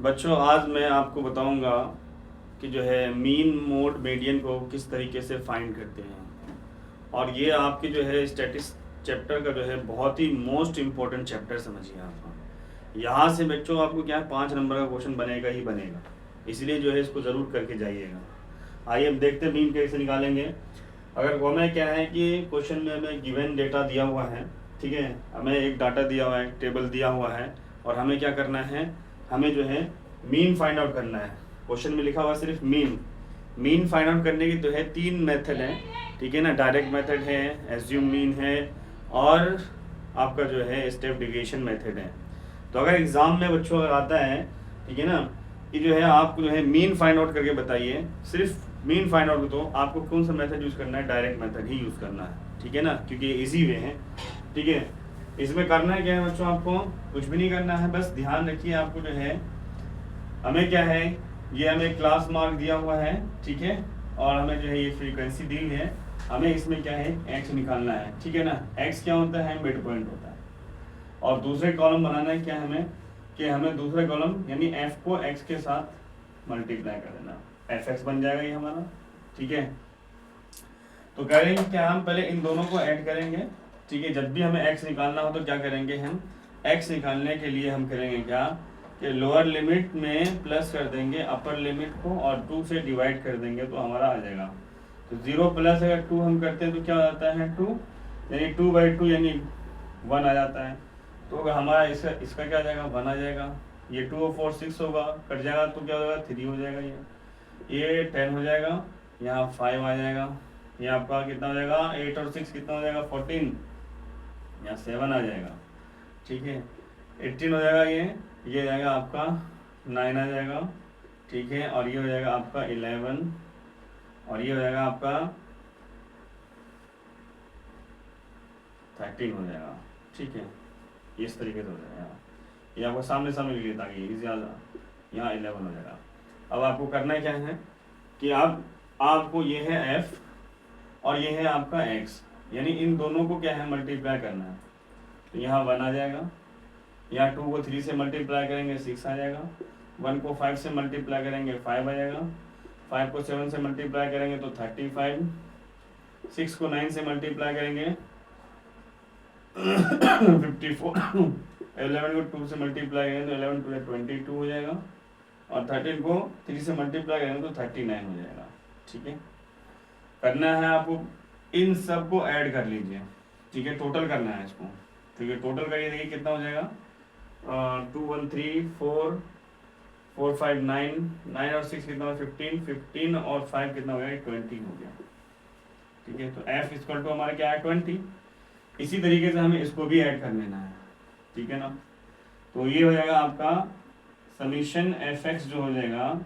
बच्चों आज मैं आपको बताऊंगा कि जो है मीन मोड मीडियन को किस तरीके से फाइंड करते हैं। और ये आपके जो है स्टैटिस चैप्टर का जो है बहुत ही मोस्ट इम्पोर्टेंट चैप्टर समझिए आप। यहाँ से बच्चों आपको क्या है 5 नंबर का क्वेश्चन बनेगा ही बनेगा, इसलिए जो है इसको ज़रूर करके जाइएगा। आइए अब देखते हैं मीन कैसे निकालेंगे। अगर वो हमें क्या है कि क्वेश्चन में हमें गिवन डेटा दिया हुआ है, ठीक है, हमें एक डाटा दिया हुआ है, टेबल दिया हुआ है, और हमें क्या करना है, हमें जो है मीन फाइंड आउट करना है। क्वेश्चन में लिखा हुआ सिर्फ मीन फाइंड आउट करने की तो है 3 मेथड है, ठीक है ना। डायरेक्ट मेथड है, एज्यूम मीन है, और आपका जो है स्टेप डिविएशन मेथड है। तो अगर एग्ज़ाम में बच्चों अगर आता है, ठीक है ना, कि जो है आपको जो है मीन फाइंड आउट करके बताइए, सिर्फ मीन फाइंड आउट, तो आपको कौन सा मेथड यूज़ करना है, डायरेक्ट मेथड ही यूज़ करना है, ठीक है ना, क्योंकि ये इजी वे है, ठीक है। इसमें करना है क्या है बच्चों, आपको कुछ भी नहीं करना है, बस ध्यान रखिए आपको जो है हमें क्या है, ये हमें क्लास मार्क दिया हुआ है, ठीक है, और हमें जो है ये फ्रीक्वेंसी दी हुई है, हमें इसमें क्या है एक्स निकालना है, ठीक है ना। एक्स क्या होता है, मिड पॉइंट होता है। और दूसरे कॉलम बनाना है क्या हमें, कि हमें दूसरे कॉलम यानी एफ को एक्स के साथ मल्टीप्लाई कर देना, एफ एक्स बन जाएगा ये हमारा, ठीक है। तो करेंगे क्या, हम पहले इन दोनों को ऐड करेंगे, ठीक है। जब भी हमें एक्स निकालना हो तो क्या करेंगे, हम एक्स निकालने के लिए हम करेंगे क्या, कि लोअर लिमिट में प्लस कर देंगे अपर लिमिट को, और 2 से डिवाइड कर देंगे तो हमारा आ जाएगा। तो 0 प्लस अगर 2 हम करते हैं तो क्या हो जाता है 2, यानी 2/2 यानी 1 आ जाता है। तो अगर हमारा इसका क्या आ जाएगा, 1 आ जाएगा। ये 2 और 4 6 होगा, कट जाएगा तो क्या हो जाएगा 3 हो जाएगा, ये 10 हो जाएगा, यहाँ 5 आ जाएगा, ये आपका कितना हो जाएगा 8 और 6 कितना हो जाएगा 14, यहाँ 7 आ जाएगा, ठीक है। 18 हो जाएगा, ये जाएगा आपका 9 आ जाएगा, ठीक है। और ये हो जाएगा आपका 11, और ये हो जाएगा आपका 13 हो जाएगा, ठीक है। इस तरीके से हो जाएगा, ये आपको सामने सामने लिख लेता है, ज़्यादा यहाँ 11 हो जाएगा। अब आपको करना क्या है कि आपको ये है f और ये है आपका x, यानी इन दोनों को क्या है मल्टीप्लाई करना है। तो यहाँ 1 आ जाएगा, यहाँ 2 को 3 से मल्टीप्लाई करेंगे 6 आ जाएगा, 1 को 5 से मल्टीप्लाई करेंगे 5 आ जाएगा, 5 को 7 से मल्टीप्लाई करेंगे तो 35, 6 को 9 से मल्टीप्लाई करेंगे 54, 11 को 2 से मल्टीप्लाई करेंगे तो 11 2 22 हो जाएगा, और 13 को 3 से मल्टीप्लाई करेंगे तो 39 हो जाएगा, ठीक है। करना है आपको इन सब को ऐड कर लीजिए, ठीक है, टोटल करना है इसको, ठीक है। टोटल करिए, देखिए कितना हो जाएगा, 2 1 3 4 4 5 9 9 और 6 कितना, 15 15 और 5 कितना हो गया 20 हो गया, ठीक है। तो f इक्वल टू हमारा क्या है 20। इसी तरीके से हमें इसको भी ऐड कर लेना है, ठीक है ना। तो ये हो जाएगा आपका समीशन एफ एक्स जो हो जाएगा,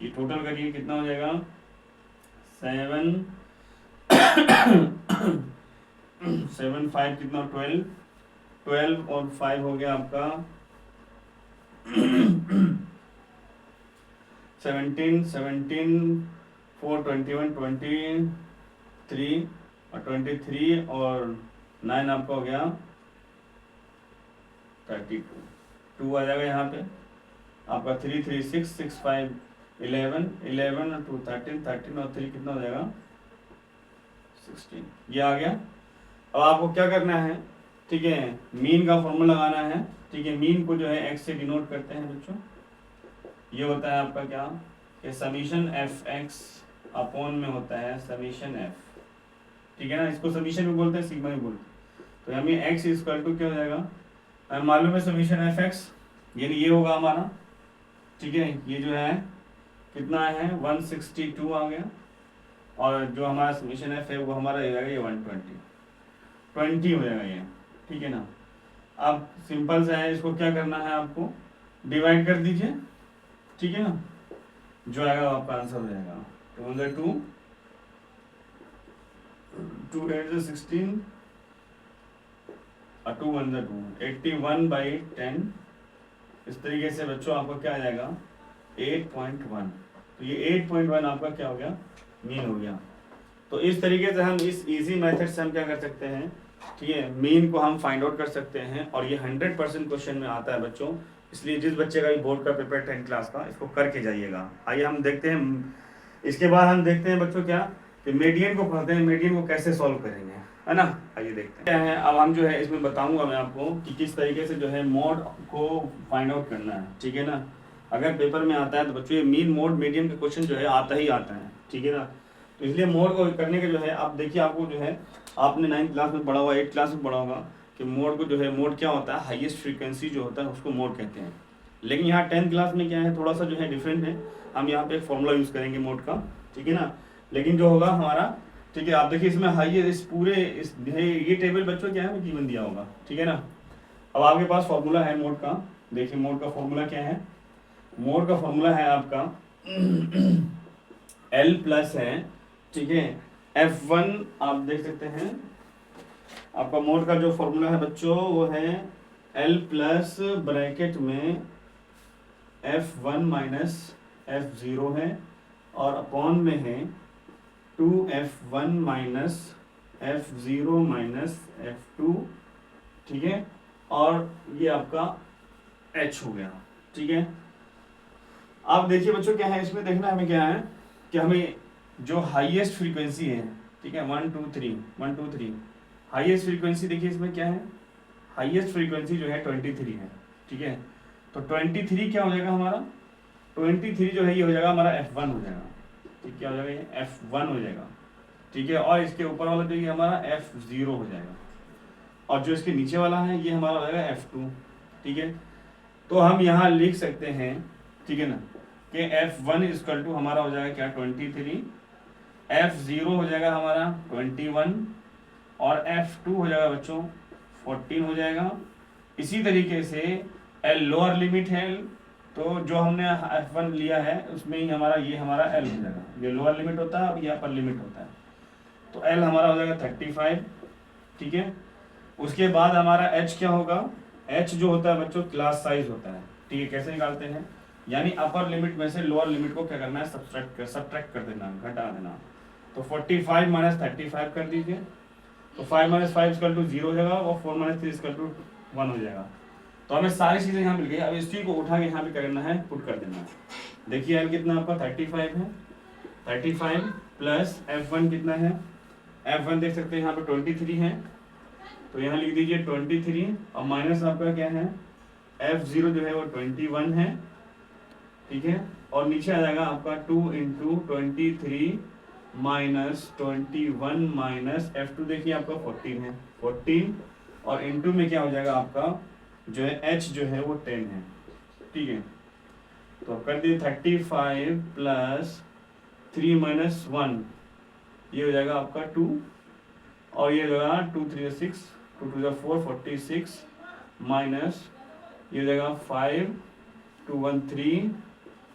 ये टोटल करिए कितना हो जाएगा 7 7 5 कितना 12 12 और 5 हो गया आपका 17 17 4 21 23 और 23 और 9 आपका हो गया 32 2 आ जाएगा यहाँ पे आपका 3 3 6 6 5 11 11 और 2 13 13 और 3 कितना हो जाएगा 16, ये आ गया। अब आपको क्या करना है, ठीक है, मीन का फॉर्मूला लगाना है, ठीक है। मीन को जो है x से डिनोट करते हैं बच्चों, ये होता है आपका क्या, कि समीशन एफ एक्स अपॉन में होता है समीशन एफ, ठीक है ना। इसको समीशन भी बोलते हैं, सिग्मा भी बोलते हैं। तो हमें x इक्वल टू क्या हो जाएगा, मालूम है समीशन एफ एक्स यानी ये होगा हमारा, ठीक है। ये जो है कितना है 162 आ गया, और जो हमारा समीशन एफ है वो हमारा हो जाएगा ये 120 हो जाएगा ये, ठीक है ना। अब सिंपल से है, इसको क्या करना है आपको डिवाइड कर दीजिए, ठीक है ना, जो आएगा आपका आंसर हो जाएगा 2 2 8 16 और 2 1 2 81/10। इस तरीके से बच्चों आपका क्या आ जाएगा 8.1। तो ये 8.1 आपका क्या हो गया, मीन हो गया। तो इस तरीके से हम इस इजी मेथड से हम क्या कर सकते हैं, ठीक है, मीन को हम फाइंड आउट कर सकते हैं। और ये 100% क्वेश्चन में आता है बच्चों, इसलिए जिस बच्चे का भी बोर्ड का पेपर 10 क्लास का, इसको करके जाइएगा। आइए हम देखते हैं, इसके बाद हम देखते हैं बच्चों क्या कि मीडियन को पढ़ते हैं, मीडियन को कैसे सॉल्व करेंगे, है ना। आइए देखते हैं क्या है। अब हम जो है इसमें बताऊंगा मैं आपको कि किस तरीके से जो है मोड को फाइंड आउट करना है, ठीक है ना। अगर पेपर में आता है तो बच्चों ये मीन मोड मीडियन का क्वेश्चन जो है आता ही आता है, ठीक है ना। तो इसलिए मोड को करने के जो है, आप देखिए आपको जो है आपने 9th क्लास में पढ़ा हुआ, 8th क्लास में पढ़ा होगा कि मोड को जो है, मोड क्या होता है, हाईएस्ट फ्रीक्वेंसी जो होता है उसको मोड कहते हैं। लेकिन यहाँ 10th क्लास में क्या है, थोड़ा सा जो है डिफरेंट है। हम यहाँ पे एक फॉर्मूला यूज़ करेंगे मोड का, ठीक है ना। लेकिन जो होगा हमारा, ठीक है, आप देखिए इसमें हाईएस्ट, इस पूरे इस ये टेबल बच्चों क्या है गिवन दिया होगा, ठीक है ना। अब आपके पास फॉर्मूला है मोड का, देखिए मोड का फॉर्मूला क्या है। मोड का फॉर्मूला है आपका L प्लस है, ठीक है, F1 आप देख सकते हैं। आपका मोड का जो फॉर्मूला है बच्चों वो है L प्लस ब्रैकेट में F1 माइनस F0 है, और अपॉन में है 2F1 minus F0 minus F2, ठीक है। और ये आपका H हो गया, ठीक है। आप देखिए बच्चों क्या है, इसमें देखना हमें क्या है कि हमें जो हाईएस्ट फ्रीक्वेंसी है, ठीक है, 1 2 3 1 2 3 हाईएस्ट फ्रीक्वेंसी, देखिए इसमें क्या है, हाईएस्ट फ्रीक्वेंसी जो है 23 है, ठीक है। तो 23 क्या हो जाएगा हमारा, 23 जो है ये हो जाएगा हमारा F1 हो जाएगा, ठीक, क्या हो जाएगा ये F1 हो जाएगा, ठीक है। और इसके ऊपर वाला जो ये हमारा F0 हो जाएगा, और जो इसके नीचे वाला है ये हमारा हो जाएगा F2, ठीक है। तो हम यहाँ लिख सकते हैं, ठीक है ना, कि F1 इक्वल टू हमारा हो जाएगा क्या 23, F0 हो जाएगा हमारा 21, और F2 हो जाएगा बच्चों 14 हो जाएगा। इसी तरीके से L लोअर लिमिट है, तो जो हमने F1 लिया है उसमें ही हमारा ये हमारा L हो जाएगा, ये लोअर लिमिट होता है और ये अपर लिमिट होता है। तो L हमारा हो जाएगा 35, ठीक है। उसके बाद हमारा H क्या होगा, H जो होता है बच्चों क्लास साइज होता है, ठीक है। कैसे निकालते हैं, यानी अपर लिमिट में से लोअर लिमिट को क्या करना है, सब्ट्रैक्ट कर देना, घटा देना। तो 45 माइनस 35 कर दीजिए, तो 5 माइनस 5 इक्वल टू 0 हो जाएगा, और 4 माइनस 3 इक्वल टू 1 हो जाएगा। तो हमें सारी चीज़ें यहाँ मिल गई। अब इसी को उठा के यहाँ पे क्या करना है, पुट कर देना है। देखिए L कितना आपका 35 है, 35 प्लस F1 कितना है, F1 देख सकते हैं यहाँ पे 23 है, तो यहाँ लिख दीजिए 23, और माइनस आपका क्या है F0 जो है वो 21 है, ठीक है। और नीचे आ जाएगा आपका 2 इंटू 23 माइनस 21 माइनस F2 देखिए आपका 14 है, 14, और इंटू में क्या हो जाएगा आपका जो है H जो है वो 10 है, ठीक है। तो कर दिए 35 प्लस 3 माइनस 1, ये हो जाएगा आपका 2, और ये हो जाएगा 2 3 6 2 2 4 46 माइनस ये हो जाएगा 5 2 1 3,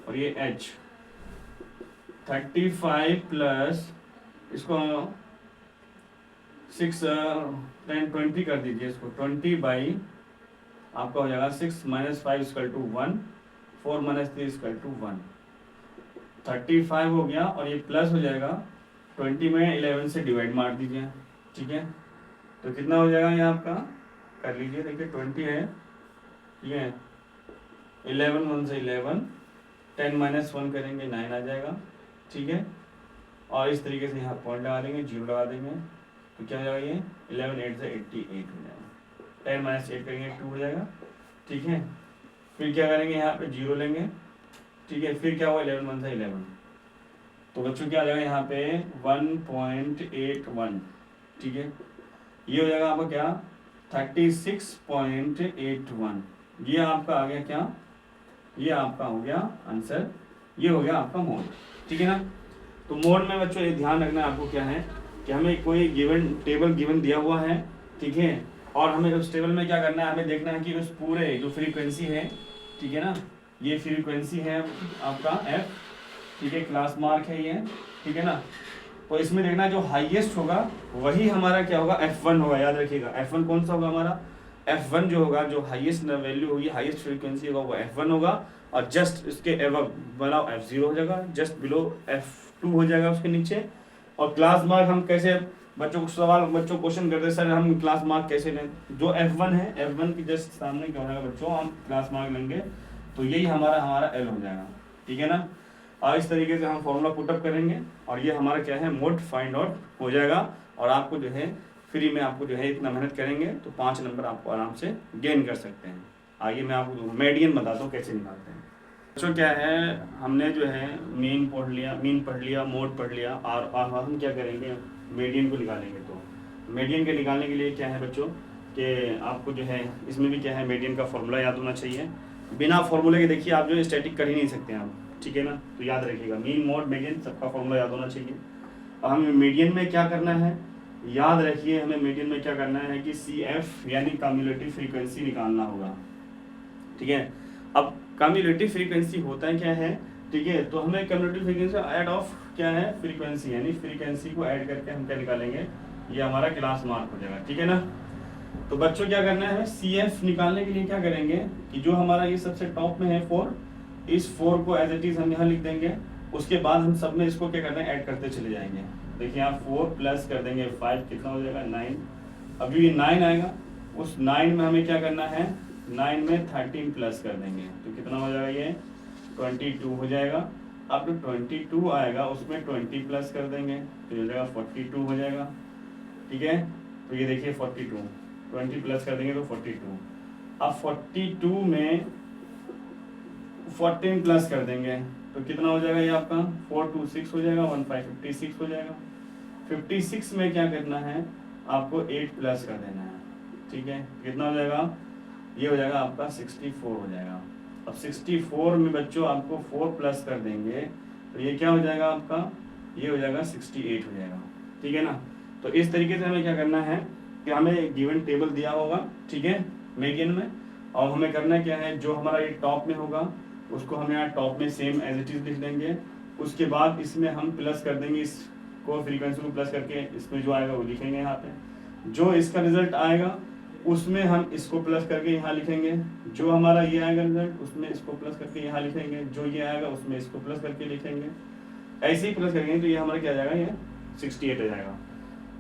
और ये H 35 प्लस इसको 6 10 20 कर दीजिए, इसको 20 बाई आपका हो जाएगा 6 minus 5 equal to 1, 4 minus 3 equal to 1, 35 हो गया, और ये प्लस हो जाएगा 20 में 11 से डिवाइड मार दीजिए, ठीक है। तो कितना हो जाएगा ये आपका, कर लीजिए, देखिए 20 है, ठीक है, 11 1 से 11, 10 माइनस 1 करेंगे 9 आ जाएगा, ठीक है। और इस तरीके से यहाँ पॉइंट लगा देंगे, 0 लगा देंगे, तो क्या हो जाएगा ये 11 8 से 88 हो जाएगा, 10 माइनस 8 करेंगे 2 हो जाएगा, ठीक है। फिर क्या करेंगे यहाँ पे 0 लेंगे, ठीक है। फिर क्या हुआ 11 1 से 11, तो बच्चों क्या आ जाएगा यहाँ पे 1.81, ठीक है। ये हो जाएगा आपका क्या 36.81, ये आपका आ गया क्या, ये आपका हो गया आंसर, ये हो गया आपका मोड, ठीक है ना। तो मोड में बच्चों ये ध्यान रखना है आपको क्या है कि हमें कोई गिवन टेबल गिवन दिया हुआ है, ठीक है, और हमें उस टेबल में क्या करना है, हमें देखना है कि उस पूरे जो फ्रीक्वेंसी है, ठीक है ना, ये फ्रीक्वेंसी है आपका F, ठीक है, क्लास मार्क है ये, ठीक है ना। तो इसमें देखना जो हाईएस्ट होगा वही हमारा क्या होगा F1 होगा, याद रखिएगा F1 कौन सा होगा हमारा, F1 जो होगा, जो हाईएस्ट वैल्यू होगी, हाईएस्ट फ्रीक्वेंसी होगा वो F1 होगा, और जस्ट इसके एबव बनाओ F0 हो जाएगा, जस्ट बिलो F2 हो जाएगा उसके नीचे। और क्लास मार्क हम कैसे बच्चों को सवाल, बच्चों क्वेश्चन करते सर हम क्लास मार्क कैसे लें। जो F1 है, F1 के जस्ट सामने क्या हो जाएगा बच्चों, हम क्लास मार्क लेंगे तो यही हमारा हमारा L हो जाएगा, ठीक है ना। और इस तरीके से हम फॉर्मूला पुटअप करेंगे और ये हमारा क्या है, मोड फाइंड आउट हो जाएगा। और आपको जो है फ्री में आपको जो है इतना मेहनत करेंगे तो 5 नंबर आपको आराम से गेन कर सकते हैं। आगे मैं आपको मीडियन बताता हूँ कैसे निकालते हैं। बच्चों क्या है, हमने जो है मीन पढ़ लिया, मोड पढ़ लिया, और हम क्या करेंगे, मीडियन को निकालेंगे। तो मीडियन के निकालने के लिए क्या है बच्चों कि आपको जो है इसमें भी क्या है, मीडियन का फॉर्मूला याद होना चाहिए। बिना फॉर्मूले के देखिए आप जो है स्टैटिक कर ही नहीं सकते आप, ठीक है ना। तो याद रखिएगा मीन मोड मीडियन सबका फॉर्मूला याद होना चाहिए। और हमें मीडियन में क्या करना है, याद रखिए हमें मीडियन में क्या करना है कि CF यानी कम्युलेटिव फ्रीक्वेंसी निकालना होगा, ठीक है। अब कम्युलेटिव फ्रीक्वेंसी होता है क्या है, ठीक है। तो हमें कम्युलेटिव फ्रीक्वेंसी ऐड ऑफ क्या है, फ्रीक्वेंसी, यानी फ्रीक्वेंसी को ऐड करके हम क्या निकालेंगे, ये हमारा क्लास मार्क हो जाएगा, ठीक है ना। तो बच्चों क्या करना है, CF निकालने के लिए क्या करेंगे कि जो हमारा ये सबसे टॉप में है 4, इस 4 को एज इट इज हम यहाँ लिख देंगे। उसके बाद हम सब में इसको क्या करना है, ऐड करते चले जाएंगे। देखिए यहाँ 4 प्लस कर देंगे 5, कितना हो जाएगा 9। अब जो ये 9 आएगा उस 9 में हमें क्या करना है, 9 में 13 प्लस कर देंगे तो कितना हो जाएगा, ये 22 हो जाएगा। अब जो 22 आएगा उसमें 20 प्लस कर देंगे तो हो जाएगा 42 हो जाएगा, ठीक है। तो ये देखिए 42, 20 प्लस कर देंगे तो 42। अब 42 में 14 प्लस कर देंगे तो कितना हो जाएगा, ये आपका 426 हो जाएगा, 1556 हो जाएगा। 56 में क्या करना है, आपको 8 प्लस कर देना है, ठीक है। कितना हो जाएगा, ये हो जाएगा आपका 64 हो जाएगा। अब 64 में बच्चों आपको 4 प्लस कर देंगे तो ये क्या हो जाएगा आपका, ये हो जाएगा 68 हो जाएगा, ठीक है ना। तो इस तरीके से हमें क्या करना है कि हमें गिवन टेबल दिया होगा, ठीक है, मीडियन में। और हमें करना क्या है, जो हमारा ये टॉप में होगा उसको हम यहाँ टॉप में सेम एज इट इज लिख देंगे। उसके बाद इसमें हम प्लस कर देंगे, इसको फ्रीक्वेंसी को प्लस करके इसमें जो आएगा वो लिखेंगे यहाँ पे। जो इसका रिजल्ट आएगा उसमें हम इसको प्लस करके यहाँ लिखेंगे। जो हमारा ये आएगा रिजल्ट उसमें इसको प्लस करके यहाँ लिखेंगे। जो ये आएगा उसमें इसको प्लस करके लिखेंगे। ऐसे ही प्लस करेंगे तो ये हमारा क्या आ जाएगा, ये 68 आ जाएगा।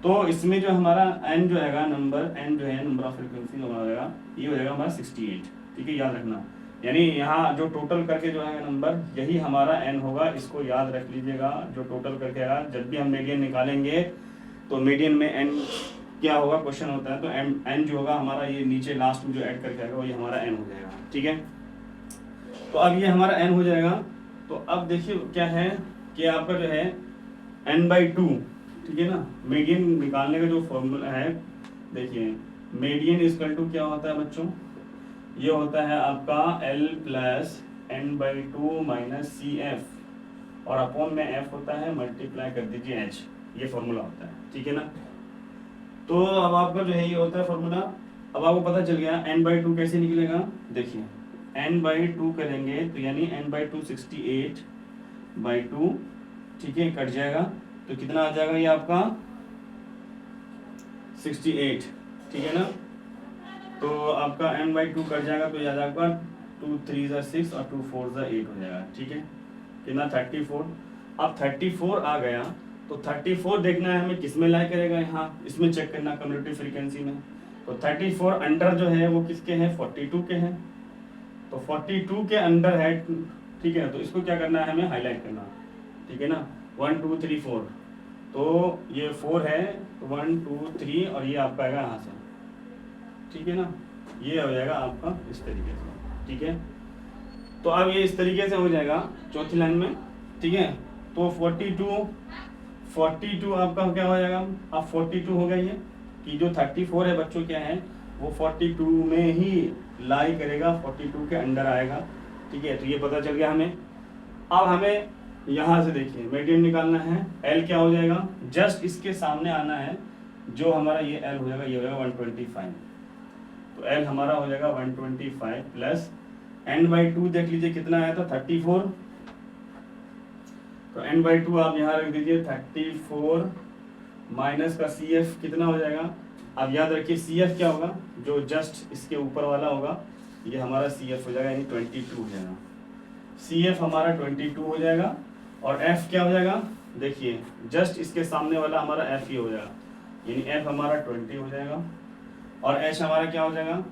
तो इसमें जो हमारा n जो आएगा, नंबर n जो है, नंबर ऑफ फ्रीक्वेंसी जो हमारा आएगा, ये हो जाएगा हमारा 68, ठीक है, याद रखना। यानी यहाँ जो टोटल करके जो आएगा नंबर, यही हमारा n होगा। इसको याद रख लीजिएगा, जो टोटल करके आएगा। जब भी हम मीडियन निकालेंगे तो मीडियन में n क्या होगा, क्वेश्चन होता है तो n जो होगा हमारा, ये नीचे लास्ट में जो ऐड करके आएगा वही हमारा n हो जाएगा, ठीक है। तो अब ये हमारा n हो जाएगा। तो अब देखिए क्या है कि आपका जो है n/2, ठीक है ना। मीडियन निकालने का जो फॉर्मूला है, देखिए मीडियन इक्वल टू क्या होता है बच्चों, ये होता है आपका L plus n/2 minus CF और अपॉन में F होता है, मल्टीप्लाई कर दीजिए H, ये फॉर्मूला होता है, ठीक है ना। तो अब आपका जो है ये होता है फॉर्मूला। अब आपको पता चल गया n/2 कैसे निकलेगा। देखिए n/2 करेंगे तो यानी n/2 68/2, ठीक है, कट जाएगा तो कितना आ जाएगा, ये आपका 68, ठीक है ना। तो आपका n/2 कट जाएगा तो याद आपका 2 3 = 6 और 2 4 = 8 हो जाएगा, ठीक है, कितना 34। अब 34 आ गया तो 34 देखना है हमें किस में लाई करेगा, यहाँ इसमें चेक करना, कम्युलेटिव फ्रीक्वेंसी में। तो 34 अंडर जो है वो किसके हैं, 42 के हैं। तो 42 के अंडर है, ठीक है। तो इसको क्या करना है, हमें हाईलाइट करना, ठीक है ना। 1 2 3 4, तो ये 4 है, 1 2 3 और ये आपका आएगा यहाँ से, ठीक है ना। ये हो जाएगा आपका इस तरीके से, ठीक है। तो अब ये इस तरीके से हो जाएगा चौथी लाइन में, ठीक है। तो 42 आपका क्या हो जाएगा, अब 42 हो गया ये कि जो 34 है बच्चों क्या है, वो 42 में ही लाई करेगा, 42 के अंडर आएगा, ठीक है। तो ये पता चल गया हमें। अब हमें यहाँ से देखिए मीडियन निकालना है। L क्या हो जाएगा, जस्ट इसके सामने आना है, जो हमारा ये L हो जाएगा, ये हो जाएगा 125। तो L हमारा हो जाएगा 125 प्लस n/2 देख लीजिए कितना आया था, 34। तो n/2 आप यहाँ रख दीजिए 34 माइनस का CF कितना हो जाएगा। अब याद रखिए CF क्या होगा, जो जस्ट इसके ऊपर वाला होगा, ये हमारा CF हो जाएगा, यानी 22 हो जाएगा। CF हमारा 22 हो जाएगा। और F क्या हो जाएगा, देखिए जस्ट इसके सामने वाला हमारा F ही हो जाएगा। यानी एफ हमारा 20 हो जाएगा और एच हमारा क्या हो जाएगा,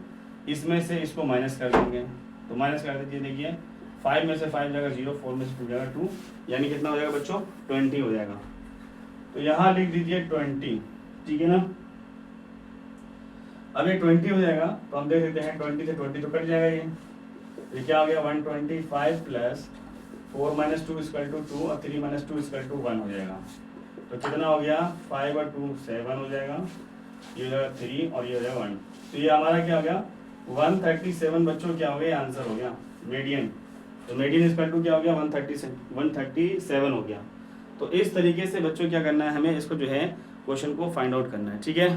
इसमें से इसको माइनस कर देंगे, तो माइनस कर दीजिए, देखिए 5 में से 5 जाएगा 0, 4 में से 2 जाएगा 2, यानी कितना हो जाएगा बच्चों 20 हो जाएगा। तो यहाँ लिख दीजिए 20, ठीक है ना। अब ये 20 हो जाएगा तो हम देख लेते हैं 20 से 20 तो कट जाएगा, ये क्या हो गया 125 प्लस 4 माइनस 2 इक्वल टू 2 और 3 माइनस 2 इक्वल टू 1 हो जाएगा। तो कितना हो गया 5 और 2 7 हो जाएगा, ये हो जाएगा 3 और ये हो जाएगा 1। तो ये हमारा क्या हो गया 137 बच्चों, क्या हो गया आंसर हो गया मीडियन। तो मीडियन इक्वल टू क्या हो गया 137 हो गया। तो इस तरीके से बच्चों क्या करना है, हमें इसको जो है क्वेश्चन को फाइंड आउट करना है, ठीक है।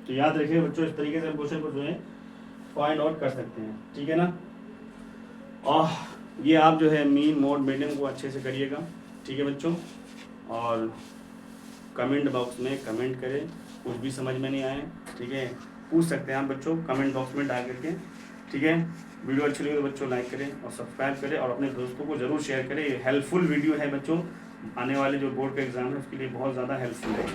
तो याद रखिए बच्चों, इस तरीके से क्वेश्चन को जो है फाइंड आउट कर सकते हैं, ठीक है ना। और ये आप जो है मीन मोड मीडियन को अच्छे से करिएगा, ठीक है बच्चों। और कमेंट बॉक्स में कमेंट करें, कुछ भी समझ में नहीं आए, ठीक है, पूछ सकते हैं आप बच्चों कमेंट बॉक्स में डाल करके, ठीक है। वीडियो अच्छी लगी तो बच्चों लाइक करें और सब्सक्राइब करें और अपने दोस्तों को ज़रूर शेयर करें। ये हेल्पफुल वीडियो है बच्चों, आने वाले जो बोर्ड का एग्ज़ाम है उसके लिए बहुत ज़्यादा हेल्पफुल है।